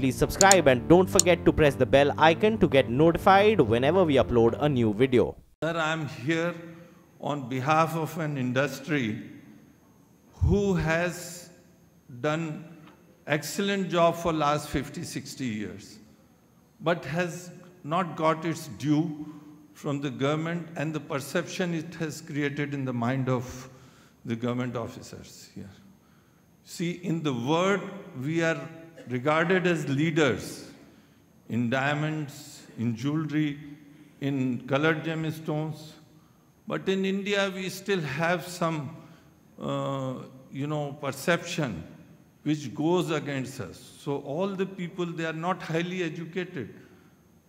please subscribe and don't forget to press the bell icon to get notified whenever we upload a new video. Sir, I'm here on behalf of an industry who has done excellent job for last 50-60 years, but has not got its due from the government and the perception it has created in the mind of the government officers here. See, in the world, we are regarded as leaders in diamonds, in jewelry, in colored gemstones. But in India, we still have some, perception which goes against us. So all the people, they are not highly educated,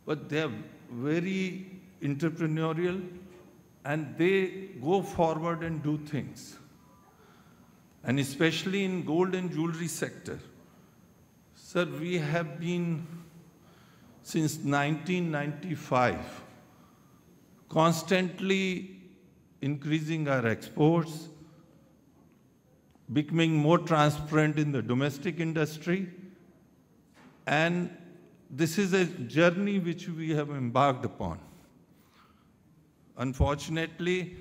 but they are very entrepreneurial and they go forward and do things. And especially in gold and jewelry sector. Sir, we have been, since 1995, constantly increasing our exports, becoming more transparent in the domestic industry, and this is a journey which we have embarked upon. Unfortunately,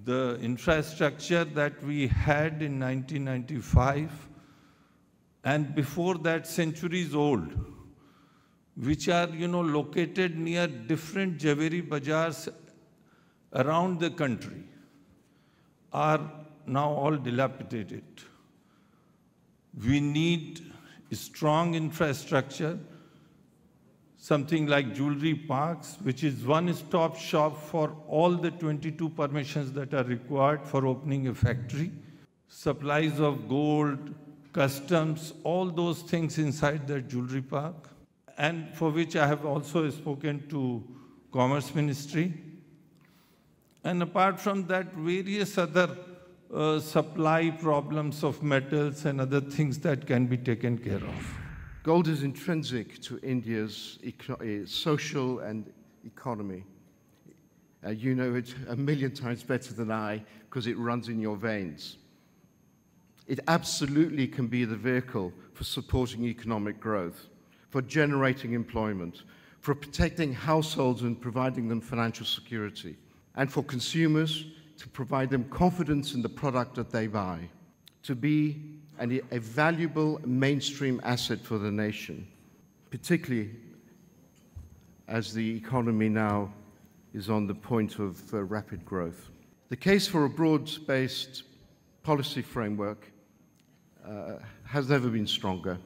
the infrastructure that we had in 1995 and before that centuries old, which are located near different jewelry bazaars around the country, are now all dilapidated. We need strong infrastructure, something like jewelry parks, which is one-stop shop for all the 22 permissions that are required for opening a factory, supplies of gold, customs, all those things inside the jewelry park, and for which I have also spoken to Commerce Ministry. And apart from that, various other supply problems of metals and other things that can be taken care of. Gold is intrinsic to India's social and economy. You know it a million times better than I because it runs in your veins. It absolutely can be the vehicle for supporting economic growth, for generating employment, for protecting households and providing them financial security, and for consumers to provide them confidence in the product that they buy, to be a valuable mainstream asset for the nation, particularly as the economy now is on the point of rapid growth. The case for a broad-based policy framework has never been stronger.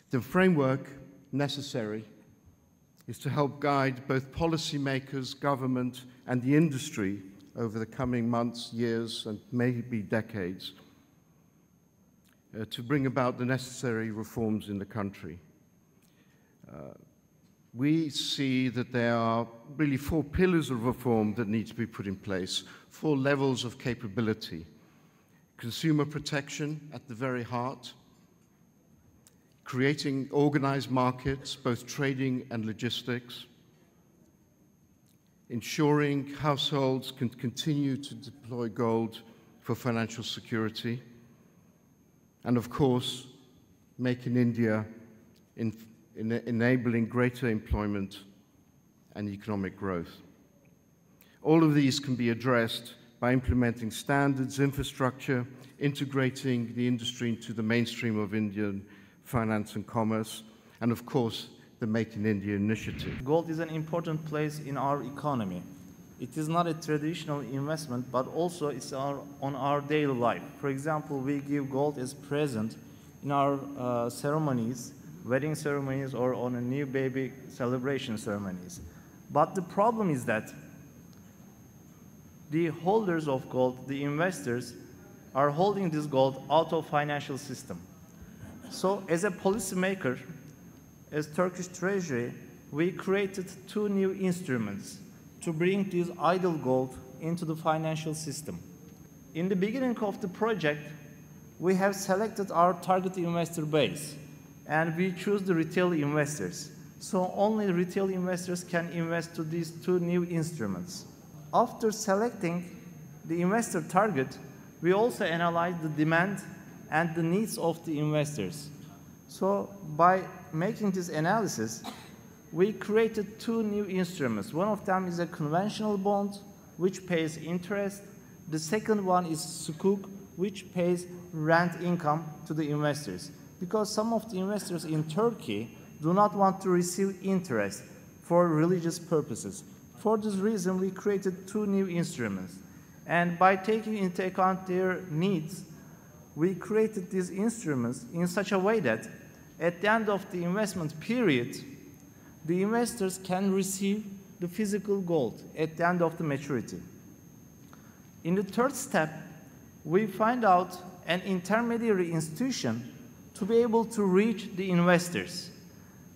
The framework necessary is to help guide both policymakers, government, and the industry over the coming months, years, and maybe decades, to bring about the necessary reforms in the country. We see that there are really 4 pillars of reform that need to be put in place, 4 levels of capability. Consumer protection at the very heart, creating organized markets, both trading and logistics, ensuring households can continue to deploy gold for financial security, and of course, making India enabling greater employment and economic growth. All of these can be addressed by implementing standards, infrastructure, integrating the industry into the mainstream of Indian finance and commerce, and of course, the Make in India initiative. Gold is an important place in our economy. It is not a traditional investment, but also it's on our daily life. For example, we give gold as present in our ceremonies, wedding ceremonies, or on a new baby celebration ceremonies. But the problem is that the holders of gold, the investors, are holding this gold out of financial system. So as a policymaker, as Turkish Treasury, we created 2 new instruments to bring this idle gold into the financial system. In the beginning of the project, we have selected our target investor base, and we choose the retail investors. So only retail investors can invest to these 2 new instruments. After selecting the investor target, we also analyze the demand and the needs of the investors. So by making this analysis, we created two new instruments. One of them is a conventional bond, which pays interest. The second one is sukuk, which pays rent income to the investors. Because some of the investors in Turkey do not want to receive interest for religious purposes. For this reason, we created two new instruments. And by taking into account their needs, we created these instruments in such a way that at the end of the investment period, the investors can receive the physical gold at the end of the maturity. In the third step, we find out an intermediary institution to be able to reach the investors.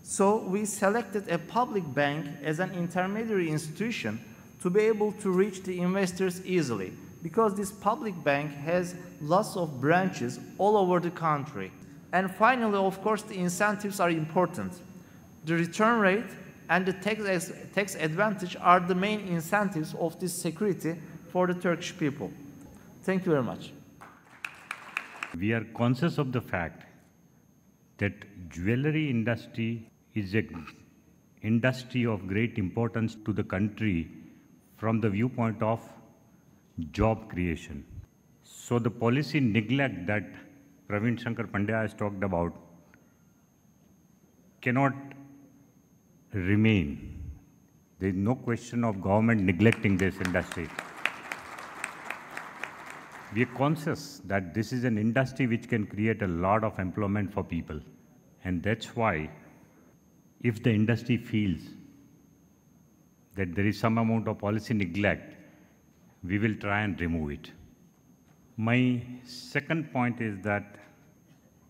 So we selected a public bank as an intermediary institution to be able to reach the investors easily, because this public bank has lots of branches all over the country. And finally, of course, the incentives are important. The return rate and the tax advantage are the main incentives of this security for the Turkish people. Thank you very much. We are conscious of the fact that jewelry industry is an industry of great importance to the country from the viewpoint of job creation. So the policy neglect that Praveen Shankar Pandya has talked about cannot remain. There is no question of government neglecting this industry. We are conscious that this is an industry which can create a lot of employment for people. And that's why, if the industry feels that there is some amount of policy neglect, we will try and remove it. My second point is that,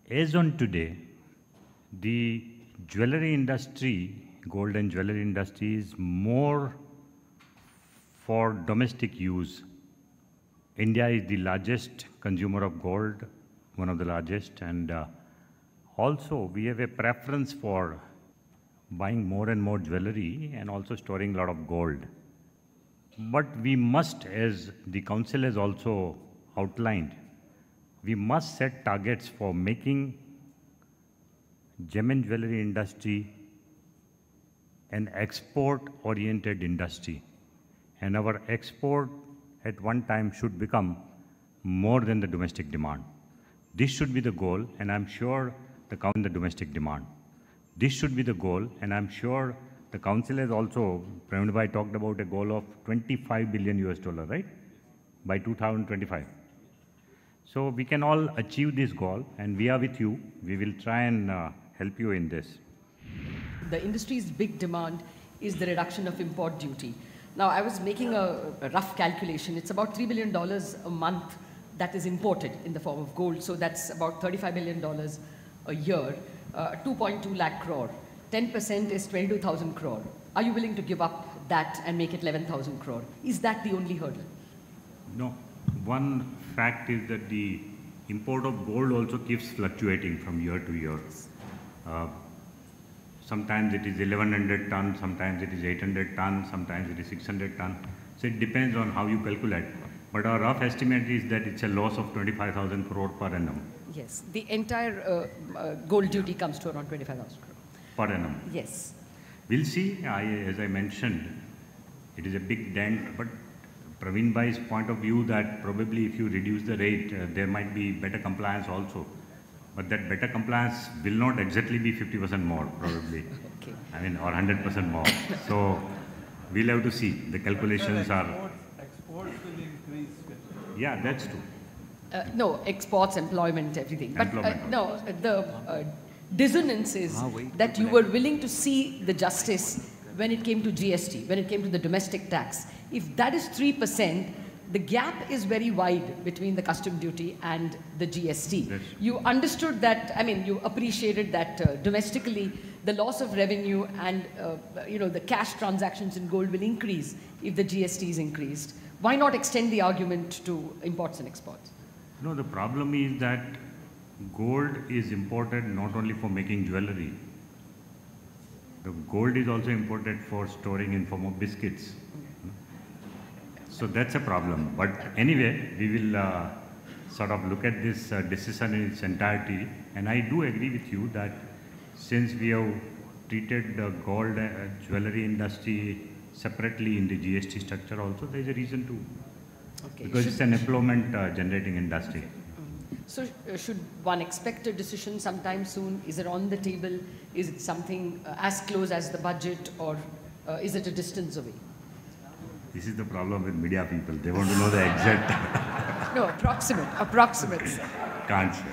as on today, the jewelry industry, gold and jewelry industry, is more for domestic use. India is the largest consumer of gold, one of the largest, and also we have a preference for buying more and more jewelry and also storing a lot of gold. But we must, as the council has also outlined, we must set targets for making gem and jewelry industry an export-oriented industry. And our export at one time should become more than the domestic demand. This should be the goal, and I'm sure the domestic demand. This should be the goal, and I'm sure the council has also, Praveen Bhai talked about a goal of $25 billion, right? By 2025. So we can all achieve this goal, and we are with you. We will try and help you in this. The industry's big demand is the reduction of import duty. Now, I was making a rough calculation. It's about $3 billion a month that is imported in the form of gold. So that's about $35 billion a year, 2.2 lakh crore. 10% is 22,000 crore. Are you willing to give up that and make it 11,000 crore? Is that the only hurdle? No. One fact is that the import of gold also keeps fluctuating from year to year. Sometimes it is 1,100 tons, sometimes it is 800 tons, sometimes it is 600 tons. So it depends on how you calculate. But our rough estimate is that it's a loss of 25,000 crore per annum. Yes, the entire gold duty comes to around 25,000 crore. Per annum. Yes. We'll see. As I mentioned, it is a big dent, but Praveen Bhai's point of view that probably if you reduce the rate, there might be better compliance also. But that better compliance will not exactly be 50% more, probably. Okay. I mean, or 100% more. So we'll have to see. The calculations are. Exports will increase. Yeah, that's true. No, exports, employment, everything. But no, the dissonance is that you were willing to see the justice when it came to GST, when it came to the domestic tax. If that is 3%, the gap is very wide between the custom duty and the GST. Yes. You understood that, I mean, you appreciated that domestically the loss of revenue and the cash transactions in gold will increase if the GST is increased. Why not extend the argument to imports and exports? No, the problem is that gold is imported not only for making jewelry. The gold is also imported for storing in form of biscuits. So that's a problem. But anyway, we will sort of look at this decision in its entirety And I do agree with you that since we have treated the gold jewelry industry separately in the GST structure also, there is a reason to. Okay. Because it's an employment generating industry. So should one expect a decision sometime soon? Is it on the table? Is it something as close as the budget, or is it a distance away? This is the problem with media people. They want to know the exact. No, approximate. Can't say.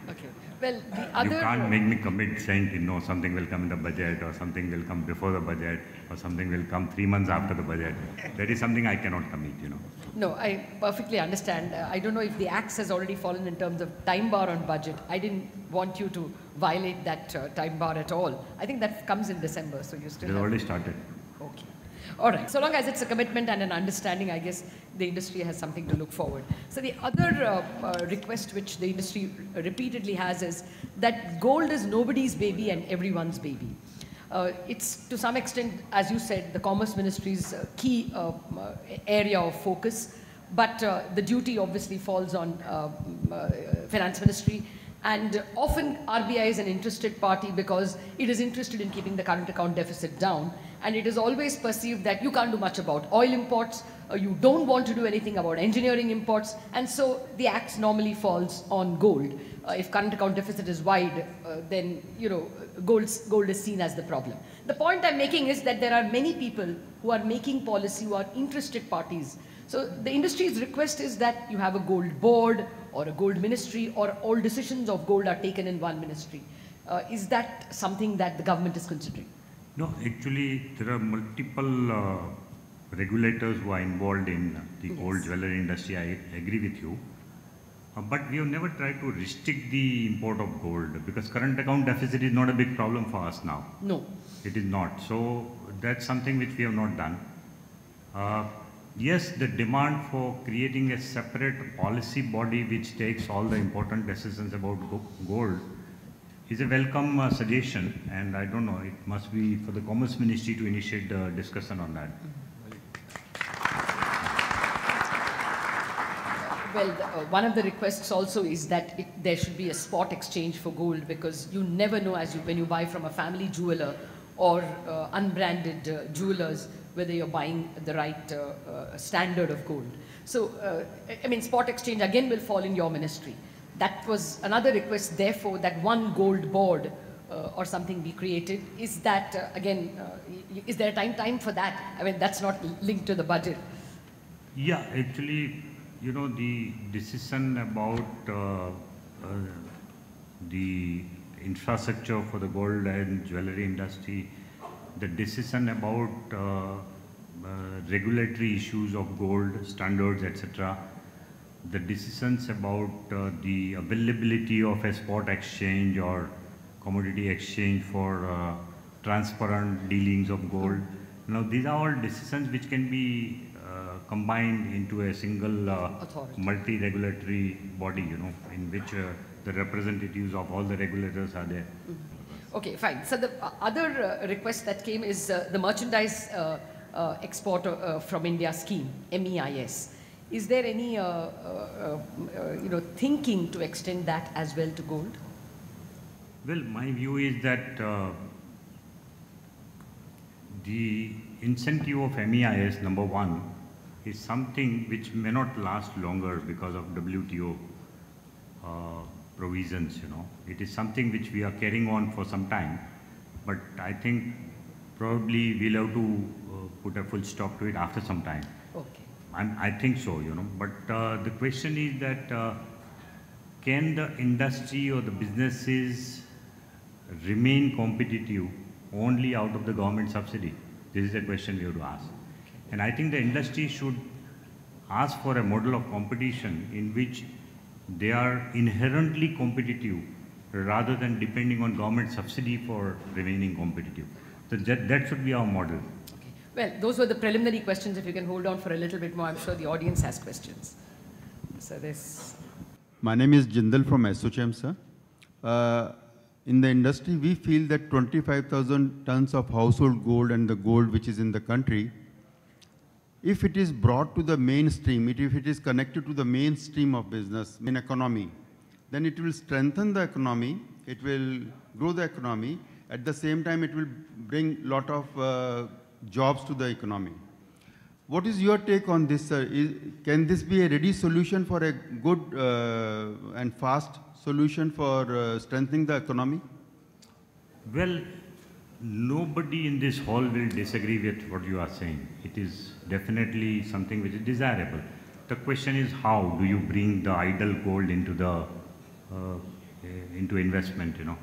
Okay. Well, the other... You can't make me commit saying, you know, something will come in the budget, or something will come before the budget, or something will come 3 months after the budget. That is something I cannot commit, you know. No, I perfectly understand. I don't know if the axe has already fallen in terms of time bar on budget. I didn't want you to violate that time bar at all. I think that comes in December, so you still have already started. Okay. All right. So long as it's a commitment and an understanding, I guess the industry has something to look forward. So the other request which the industry repeatedly has is that gold is nobody's baby and everyone's baby. It's to some extent, as you said, the Commerce Ministry's key area of focus, but the duty obviously falls on Finance Ministry. And often RBI is an interested party because it is interested in keeping the current account deficit down, and it is always perceived that you can't do much about oil imports, you don't want to do anything about engineering imports, and so the axe normally falls on gold. If current account deficit is wide, then gold is seen as the problem. The point I'm making is that there are many people who are making policy, who are interested parties. So the industry's request is that you have a gold board or a gold ministry, or all decisions of gold are taken in one ministry. Is that something that the government is considering? No, actually there are multiple regulators who are involved in the gold jewelry industry. I agree with you. But we have never tried to restrict the import of gold, because current account deficit is not a big problem for us now. No. It is not. So that's something which we have not done. Yes, the demand for creating a separate policy body which takes all the important decisions about gold is a welcome suggestion, and I don't know, it must be for the Commerce Ministry to initiate the discussion on that. Well, one of the requests also is that there should be a spot exchange for gold, because you never know when you buy from a family jeweler or unbranded jewelers whether you're buying the right standard of gold. So, I mean, spot exchange again will fall in your ministry. That was another request, therefore, that one gold board or something be created. Is that, again, is there a time for that? I mean, that's not linked to the budget. Yeah, actually, the decision about the infrastructure for the gold and jewelry industry, the decision about regulatory issues of gold standards, etc., the decisions about the availability of a spot exchange or commodity exchange for transparent dealings of gold. Now, these are all decisions which can be combined into a single multi-regulatory body, in which the representatives of all the regulators are there. Okay, fine. So the other request that came is the merchandise export from India scheme, MEIS. Is there any thinking to extend that as well to gold? Well, my view is that the incentive of MEIS, number one, is something which may not last longer because of WTO provisions, It is something which we are carrying on for some time, but I think probably we'll have to put a full stop to it after some time. Okay. I think so, But the question is that can the industry or the businesses remain competitive only out of the government subsidy? This is a question we have to ask. And I think the industry should ask for a model of competition in which they are inherently competitive rather than depending on government subsidy for remaining competitive. So that should be our model. Okay. Well, those were the preliminary questions. If you can hold on for a little bit more, I'm sure the audience has questions. So this. My name is Jindal from ASSOCHAM, sir. In the industry, we feel that 25,000 tons of household gold and the gold which is in the country, if it is brought to the mainstream, if it is connected to the mainstream of business, main economy, then it will strengthen the economy, it will grow the economy. At the same time, it will bring a lot of jobs to the economy. What is your take on this, sir? Can this be a ready solution for a good and fast solution for strengthening the economy? Well, nobody in this hall will disagree with what you are saying. It is definitely something which is desirable. The question is, how do you bring the idle gold into the into investment, you know?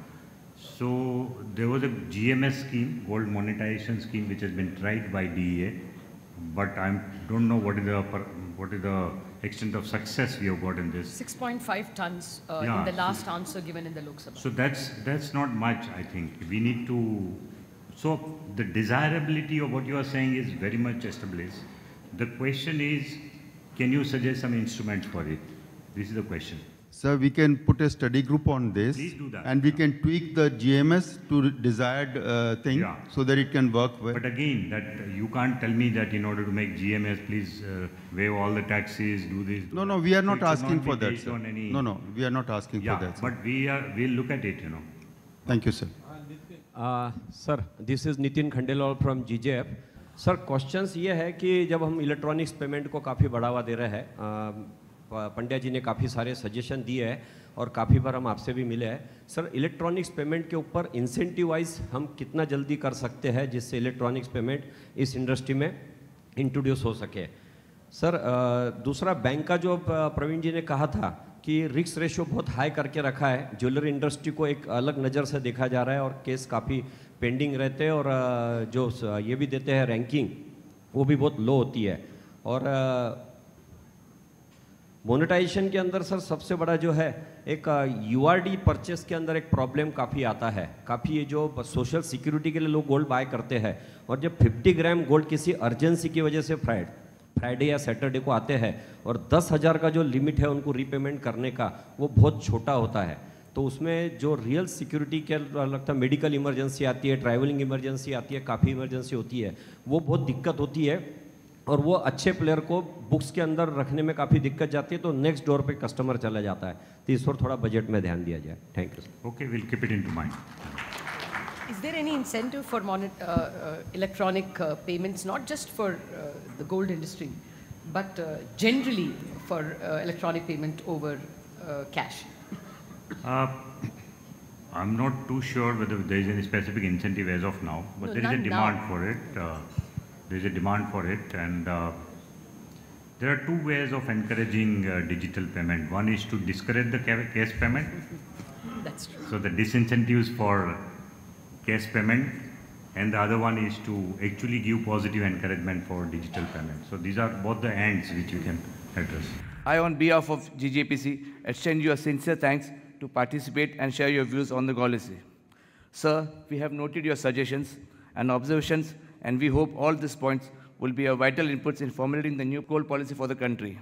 So there was a GMS scheme, gold monetization scheme, which has been tried by DEA, but I don't know what is the extent of success we have got in this. 6.5 tons in the last answer given in the Lok Sabha. So that's not much, I think. We need to, so the desirability of what you are saying is very much established. The question is, can you suggest some instruments for it? This is the question. Sir, we can put a study group on this. Please do that. And we can tweak the GMS to desired thing so that it can work well. But again, that you can't tell me that in order to make GMS, please waive all the taxes, do this. Do no, we are not asking for that, sir. No, we are not asking for that, sir. But we'll look at it, you know. Thank you, sir. Sir, this is Nitin Khandelwal from GJF. Sir questions ये है कि जब हम electronics payment को काफ़ी बढ़ावा दे रहे हैं, पंड्या जी ने काफ़ी सारे सजेशन दिए हैं और काफ़ी बार हम आपसे भी मिले हैं। सर, इलेक्ट्रॉनिक्स पेमेंट के ऊपर इंसेंटिव वाइज हम कितना जल्दी कर सकते हैं जिससे इलेक्ट्रॉनिक्स पेमेंट इस इंडस्ट्री में इंट्रोड्यूस हो सके। सर, दूसरा बैंक का जो प्रवीण जी ने कहा था कि रिस्क रेशो बहुत हाई करके रखा है, ज्वेलरी इंडस्ट्री को एक अलग नज़र से देखा जा रहा है और केस काफ़ी पेंडिंग रहते हैं और जो ये भी देते हैं रैंकिंग वो भी बहुत लो होती है। और मोनेटाइजेशन के अंदर सर सबसे बड़ा जो है एक यूआरडी परचेस के अंदर एक प्रॉब्लम काफ़ी आता है। काफ़ी ये जो सोशल सिक्योरिटी के लिए लोग गोल्ड बाय करते हैं और जब 50 ग्राम गोल्ड किसी अर्जेंसी की वजह से फ्राइडे या सैटरडे को आते हैं और 10,000 का जो लिमिट है उनको रीपेमेंट करने का वो बहुत छोटा होता है, तो उसमें जो रियल सिक्योरिटी के लगता है मेडिकल इमरजेंसी आती है, ट्रैवलिंग इमरजेंसी आती है, काफ़ी इमरजेंसी होती है, वो बहुत दिक्कत होती है और वो अच्छे प्लेयर को बुक्स के अंदर रखने में काफ़ी दिक्कत जाती है, तो नेक्स्ट डोर पे कस्टमर चला जाता है। तो इस पर थोड़ा बजट में ध्यान दिया जाए। Thank you. Okay, will keep it into mind. Is there any incentive for electronic payments, not just for the gold industry, but generally for electronic payment over cash? I'm not too sure whether there is any specific incentive as of now, but there is a demand for it. There is a demand for it, and there are two ways of encouraging digital payment. One is to discourage the cash payment. That's true. So the disincentives for cash payment, and the other one is to actually give positive encouragement for digital payment. So these are both the ends which you can address. I, on behalf of GJPC, extend you a sincere thanks to participate and share your views on the policy. Sir, we have noted your suggestions and observations, and we hope all these points will be a vital inputs in formulating the new gold policy for the country.